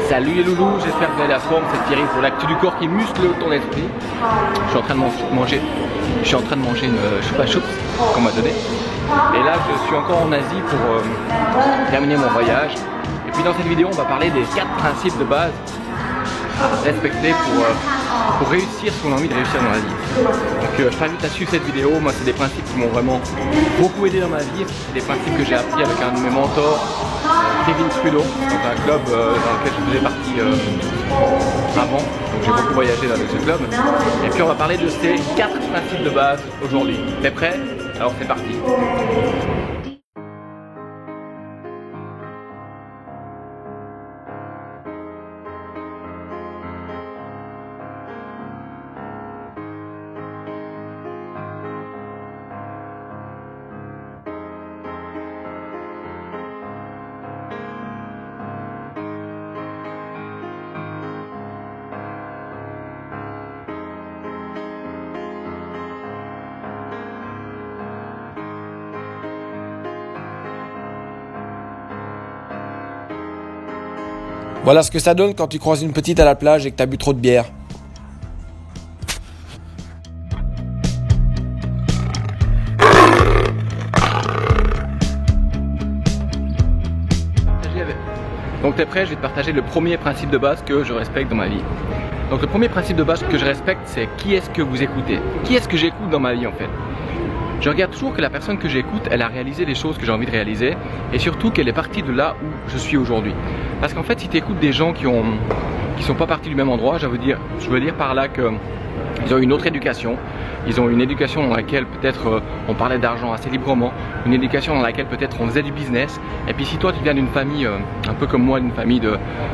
Salut les loulous, j'espère que vous avez la forme, c'est Thierry pour l'actu du corps qui muscle ton esprit. Je suis en train de manger une choupa choups qu'on m'a donné. Et là je suis encore en Asie pour terminer mon voyage. Et puis dans cette vidéo on va parler des 4 principes de base à respecter pour réussir ce qu'on a envie de réussir dans la vie. Donc je t'invite à suivre cette vidéo. Moi c'est des principes qui m'ont vraiment beaucoup aidé dans ma vie. C'est des principes que j'ai appris avec un de mes mentors, Kevin Trudeau, dans un club dans lequel je faisais partie avant. Donc j'ai beaucoup voyagé avec ce club. Et puis on va parler de ces 4 principes de base aujourd'hui. T'es prêt? Alors c'est parti. Voilà ce que ça donne quand tu croises une petite à la plage et que tu as bu trop de bière. Donc t'es prêt? Je vais te partager le premier principe de base que je respecte dans ma vie. Donc le premier principe de base que je respecte, c'est qui est-ce que vous écoutez? Qui est-ce que j'écoute dans ma vie en fait? Je regarde toujours que la personne que j'écoute, elle a réalisé les choses que j'ai envie de réaliser et surtout qu'elle est partie de là où je suis aujourd'hui. Parce qu'en fait, si tu écoutes des gens qui sont pas partis du même endroit, je veux dire par là qu'ils ont une autre éducation, ils ont une éducation dans laquelle peut-être on parlait d'argent assez librement, une éducation dans laquelle peut-être on faisait du business. Et puis si toi tu viens d'une famille un peu comme moi, d'une famille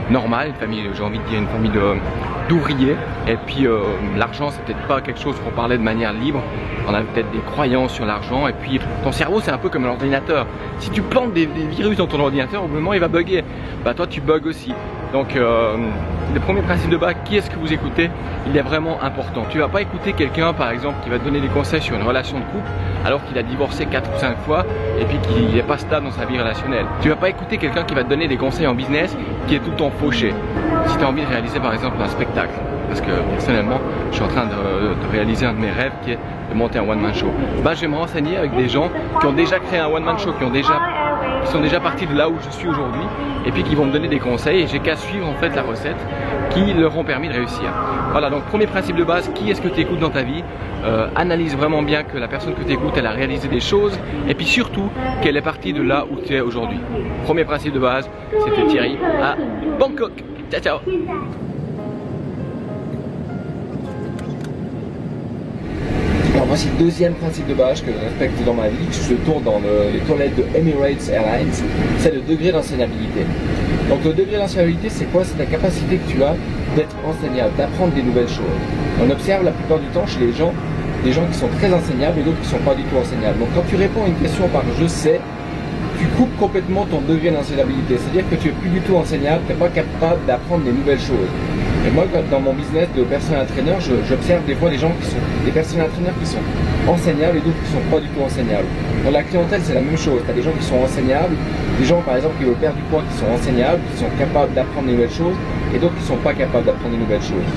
normale, une famille, j'ai envie de dire une famille d'ouvriers, et puis l'argent c'est peut-être pas quelque chose qu'on parlait de manière libre, on a peut-être des croyances sur l'argent, et puis ton cerveau c'est un peu comme un ordinateur. Si tu plantes des virus dans ton ordinateur, au moment il va bugger, bah toi tu bugs aussi. Donc le premier principe de base, qui est-ce que vous écoutez, il est vraiment important. Tu vas pas écouter quelqu'un par exemple qui va te donner des conseils sur une relation de couple alors qu'il a divorcé 4 ou 5 fois et puis qu'il n'est pas stable dans sa vie relationnelle. Tu vas pas écouter quelqu'un qui va te donner des conseils en business qui est tout le temps fauché. Si tu as envie de réaliser par exemple un spectacle, parce que personnellement je suis en train de réaliser un de mes rêves qui est de monter un one-man show, bah, je vais me renseigner avec des gens qui ont déjà créé un one-man show, qui sont déjà partis de là où je suis aujourd'hui et puis qui vont me donner des conseils et j'ai qu'à suivre en fait la recette qui leur ont permis de réussir. Voilà, donc premier principe de base, qui est-ce que tu écoutes dans ta vie? Analyse vraiment bien que la personne que tu écoutes, elle a réalisé des choses et puis surtout qu'elle est partie de là où tu es aujourd'hui. Premier principe de base, c'était Thierry à Bangkok. Ciao ciao. Alors voici le deuxième principe de base que je respecte dans ma vie, que je tourne dans les toilettes de Emirates Airlines, c'est le degré d'enseignabilité. Donc le degré d'enseignabilité, c'est quoi? C'est la capacité que tu as d'être enseignable, d'apprendre des nouvelles choses. On observe la plupart du temps chez les gens, des gens qui sont très enseignables et d'autres qui ne sont pas du tout enseignables. Donc quand tu réponds à une question par « je sais », tu coupes complètement ton degré d'enseignabilité. C'est-à-dire que tu n'es plus du tout enseignable, tu n'es pas capable d'apprendre des nouvelles choses. Et moi, dans mon business de personal trainer, j'observe des fois des gens qui sont des personal trainers qui sont enseignables et d'autres qui ne sont pas du tout enseignables. Dans la clientèle, c'est la même chose. Tu as des gens qui sont enseignables, des gens par exemple qui veulent perdre du poids, qui sont enseignables, qui sont capables d'apprendre des nouvelles choses, et d'autres qui ne sont pas capables d'apprendre des nouvelles choses.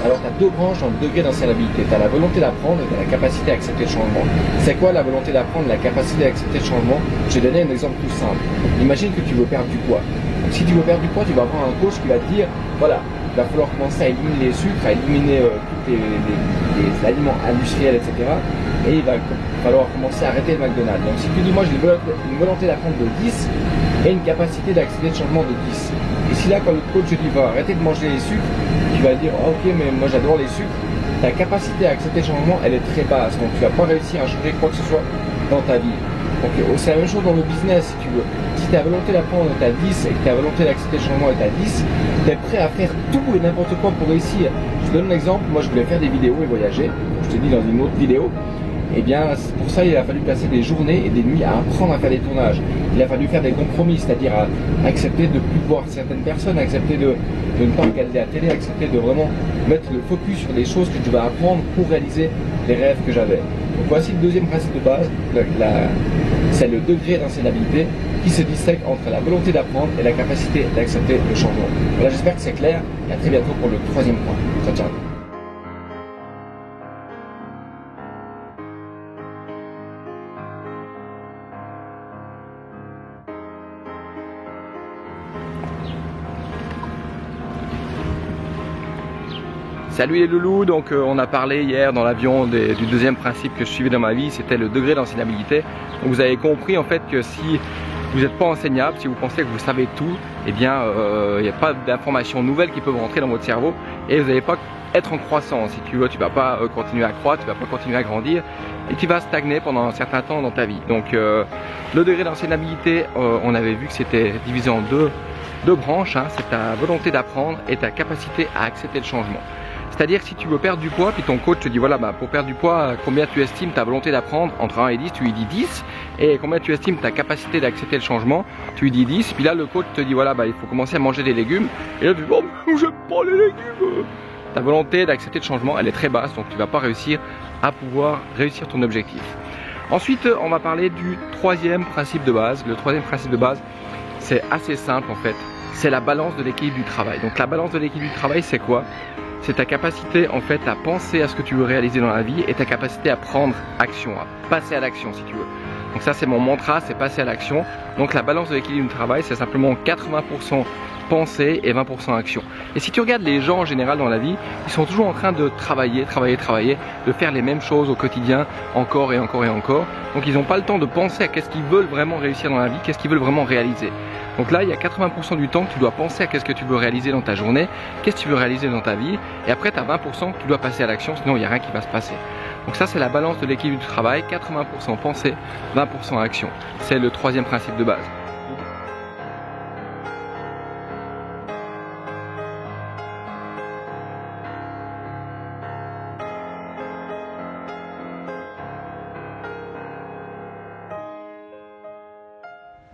Alors tu as deux branches dans le degré d'enseignabilité. Tu as la volonté d'apprendre et tu as la capacité à accepter le changement. C'est quoi la volonté d'apprendre, la capacité à accepter le changement? Je vais donner un exemple tout simple. Imagine que tu veux perdre du poids. Donc, si tu veux perdre du poids, tu vas avoir un coach qui va te dire, voilà, il va falloir commencer à éliminer les sucres, à éliminer tous les aliments industriels, etc. Et il va falloir commencer à arrêter le McDonald's. Donc si tu dis, moi j'ai une volonté d'apprendre de 10 et une capacité d'accepter le changement de 10. Et si là, quand le coach te dit, va arrêter de manger les sucres, tu vas dire, oh, ok, mais moi j'adore les sucres, ta capacité à accepter le changement, elle est très basse. Donc tu vas pas réussir à changer quoi que ce soit dans ta vie. Donc c'est la même chose dans le business si tu veux. Si ta volonté d'apprendre est à 10 et que ta volonté d'accepter le changement est à 10, tu es prêt à faire tout et n'importe quoi pour réussir. Je te donne un exemple, moi je voulais faire des vidéos et voyager, je te dis dans une autre vidéo. Et bien pour ça il a fallu passer des journées et des nuits à apprendre à faire des tournages. Il a fallu faire des compromis, c'est-à-dire à accepter de ne plus voir certaines personnes, accepter de ne pas regarder la télé, accepter de vraiment mettre le focus sur les choses que tu vas apprendre pour réaliser les rêves que j'avais. Donc voici le deuxième principe de base, C'est le degré d'enseignabilité qui se distingue entre la volonté d'apprendre et la capacité d'accepter le changement. Voilà, j'espère que c'est clair et à très bientôt pour le troisième point. Ciao, ciao. Salut les loulous, donc on a parlé hier dans l'avion du deuxième principe que je suivais dans ma vie, c'était le degré d'enseignabilité. Donc vous avez compris en fait que si vous n'êtes pas enseignable, si vous pensez que vous savez tout, eh bien il n'y a pas d'informations nouvelles qui peuvent rentrer dans votre cerveau et vous n'allez pas être en croissance. Si tu veux, tu vas pas continuer à croître, tu vas pas continuer à grandir et tu vas stagner pendant un certain temps dans ta vie. Donc le degré d'enseignabilité, on avait vu que c'était divisé en deux branches, hein. C'est ta volonté d'apprendre et ta capacité à accepter le changement. C'est-à-dire que si tu veux perdre du poids, puis ton coach te dit voilà, pour perdre du poids, combien tu estimes ta volonté d'apprendre entre 1 et 10, tu lui dis 10. Et combien tu estimes ta capacité d'accepter le changement, tu lui dis 10. Puis là le coach te dit voilà, il faut commencer à manger des légumes. Et là tu dis oh, j'aime pas les légumes. Ta volonté d'accepter le changement, elle est très basse, donc tu vas pas réussir à pouvoir réussir ton objectif. Ensuite, on va parler du troisième principe de base. Le troisième principe de base, c'est assez simple en fait. C'est la balance de l'équilibre du travail. Donc la balance de l'équilibre du travail, c'est quoi? C'est ta capacité en fait à penser à ce que tu veux réaliser dans la vie et ta capacité à prendre action, à passer à l'action si tu veux. Donc ça c'est mon mantra, c'est passer à l'action. Donc la balance de l'équilibre du travail, c'est simplement 80% pensée et 20% action. Et si tu regardes les gens en général dans la vie, ils sont toujours en train de travailler, de faire les mêmes choses au quotidien, encore et encore et encore. Donc ils n'ont pas le temps de penser à qu'est-ce qu'ils veulent vraiment réussir dans la vie, qu'est-ce qu'ils veulent vraiment réaliser. Donc là, il y a 80% du temps que tu dois penser à qu'est-ce que tu veux réaliser dans ta journée, qu'est-ce que tu veux réaliser dans ta vie, et après tu as 20% que tu dois passer à l'action, sinon il n'y a rien qui va se passer. Donc ça, c'est la balance de l'équilibre du travail, 80% pensée, 20% action. C'est le troisième principe de base.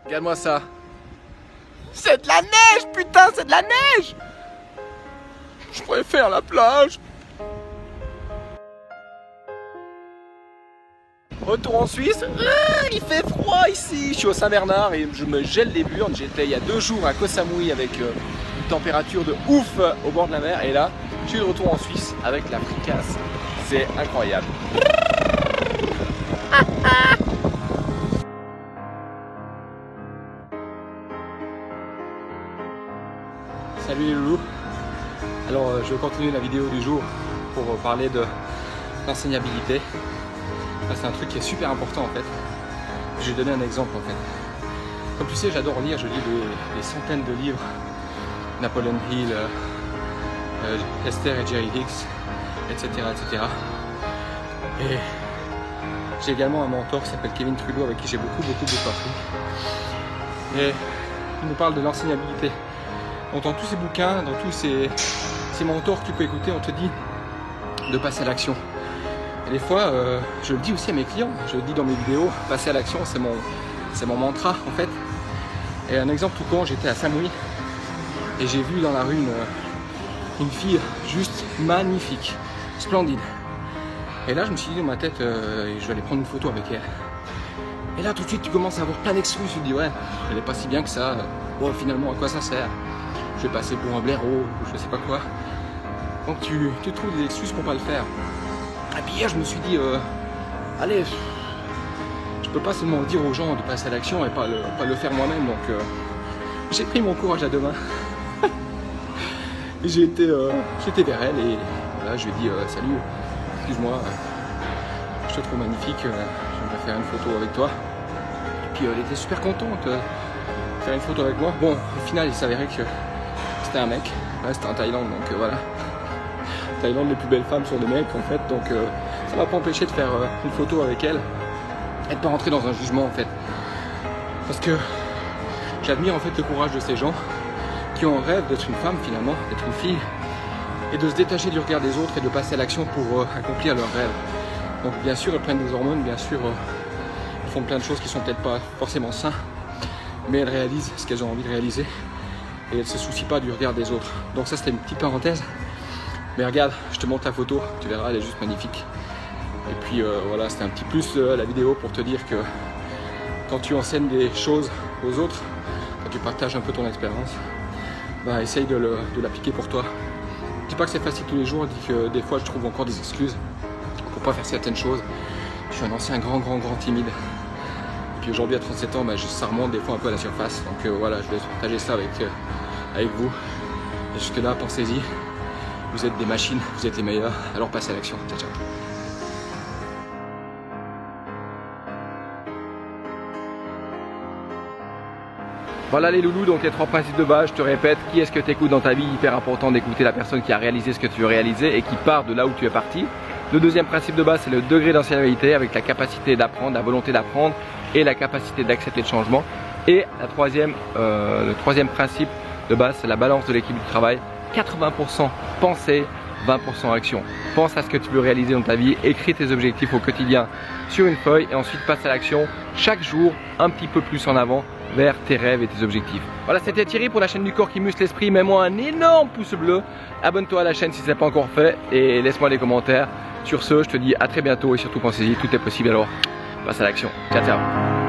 Regarde-moi ça. C'est de la neige, putain, c'est de la neige. Je préfère la plage. Retour en Suisse. Il fait froid ici. Je suis au Saint-Bernard et je me gèle les burnes. J'étais il y a 2 jours à Koh Samui avec une température de ouf au bord de la mer. Et là, je suis de retour en Suisse avec la fricasse. C'est incroyable. Salut les loulous. Alors je vais continuer la vidéo du jour pour parler de l'enseignabilité. C'est un truc qui est super important en fait. Je vais donner un exemple en fait. Comme tu sais, j'adore lire, je lis des centaines de livres. Napoleon Hill, Esther et Jerry Hicks, etc. etc. Et j'ai également un mentor qui s'appelle Kevin Trudeau avec qui j'ai beaucoup appris. Et il nous parle de l'enseignabilité. Donc dans tous ces bouquins, dans tous ces mentors que tu peux écouter, on te dit de passer à l'action. Et des fois, je le dis aussi à mes clients, je le dis dans mes vidéos, passer à l'action, c'est mon mantra en fait. Et un exemple tout con, j'étais à Samui et j'ai vu dans la rue une fille juste magnifique, splendide. Et là, je me suis dit dans ma tête, je vais aller prendre une photo avec elle. Et là, tout de suite, tu commences à avoir plein d'excuses. Tu te dis, ouais, elle n'est pas si bien que ça. Bon, finalement, à quoi ça sert? Je vais passer pour un blaireau ou je sais pas quoi. Donc, tu trouves des excuses pour pas le faire. Et puis hier, je me suis dit, allez, je peux pas seulement dire aux gens de passer à l'action et pas le faire moi-même. Donc, j'ai pris mon courage à deux mains. Et j'étais vers elle et voilà, je lui ai dit, salut, excuse-moi, je te trouve magnifique, j'aimerais faire une photo avec toi. Et puis elle était super contente de faire une photo avec moi. Bon, au final, il s'avérait que c'était un mec, ouais, c'était en Thaïlande, donc voilà. En Thaïlande, les plus belles femmes sont des mecs en fait, donc ça m'a pas empêché de faire une photo avec elle et de pas rentrer dans un jugement en fait. Parce que j'admire en fait le courage de ces gens qui ont un rêve d'être une femme finalement, d'être une fille, et de se détacher du regard des autres et de passer à l'action pour accomplir leurs rêves. Donc bien sûr, elles prennent des hormones, bien sûr, elles font plein de choses qui sont peut-être pas forcément saines, mais elles réalisent ce qu'elles ont envie de réaliser et elles se soucient pas du regard des autres. Donc ça, c'était une petite parenthèse. Mais regarde, je te montre la photo, tu verras, elle est juste magnifique. Et puis voilà, c'était un petit plus la vidéo pour te dire que quand tu enseignes des choses aux autres, quand tu partages un peu ton expérience, bah, essaye de l'appliquer pour toi. Je dis pas que c'est facile tous les jours, je dis que des fois je trouve encore des excuses pour pas faire certaines choses. Je suis un ancien grand timide. Et puis aujourd'hui à 37 ans, bah, ça remonte des fois un peu à la surface. Donc voilà, je voulais partager ça avec vous. Et jusque là, pensez-y. Vous êtes des machines, vous êtes les meilleurs. Alors passez à l'action. Ciao, ciao. Voilà les loulous, donc les 3 principes de base, je te répète, qui est-ce que tu écoutes dans ta vie, hyper important d'écouter la personne qui a réalisé ce que tu veux réaliser et qui part de là où tu es parti. Le deuxième principe de base, c'est le degré d'ancienneté avec la capacité d'apprendre, la volonté d'apprendre et la capacité d'accepter le changement. Et le troisième principe de base, c'est la balance de l'équipe du travail, 80% pensée, 20% action. Pense à ce que tu veux réaliser dans ta vie, écris tes objectifs au quotidien sur une feuille et ensuite passe à l'action chaque jour un petit peu plus en avant vers tes rêves et tes objectifs. Voilà, c'était Thierry pour la chaîne du corps qui muscle l'esprit. Mets-moi un énorme pouce bleu, abonne-toi à la chaîne si ce n'est pas encore fait et laisse-moi des commentaires. Sur ce, je te dis à très bientôt et surtout pensez-y, tout est possible, alors passe à l'action. Ciao, ciao.